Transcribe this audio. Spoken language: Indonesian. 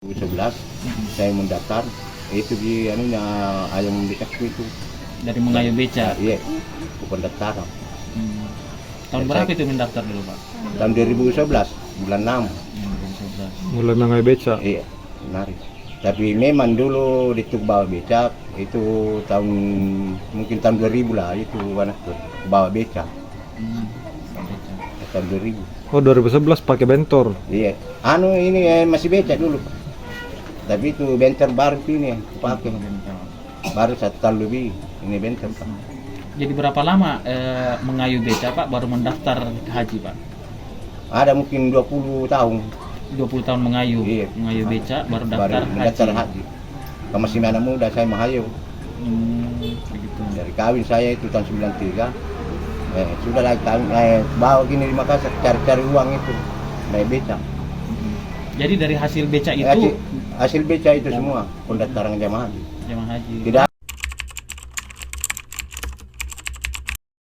2011 saya mendaftar itu di anunya ayam dekatku itu Dari Mengayu Beca. iya pendaftaran Tahun berapa itu mendaftar dulu, Pak? tahun 2011 bulan 6 2011. Mulai mengayu beca. iya menarik tapi memang dulu di bawa becak itu tahun mungkin tahun 2000 lah itu anak tuh bawa becak Beca. tahun 2000 Oh 2011 pakai bentor. iya ini masih becak dulu tapi itu bentor baru ini yang pakai baru 1 tahun lebih ini bentor Pak. Jadi berapa lama Mengayu Beca, Pak, baru mendaftar haji, Pak? Ada mungkin 20 tahun 20 tahun Mengayu. Iya. Mengayu Beca baru daftar mendaftar haji. haji. Kalau masih anak muda saya mengayu. Begitu. Dari kawin saya itu tahun 93. Sudah lagi kawin, bawa gini di Makassar cari-cari uang itu. Naik beca. Jadi dari hasil beca itu Hasil beca itu semua pendaftaran jamaah haji. jemaah haji. Tidak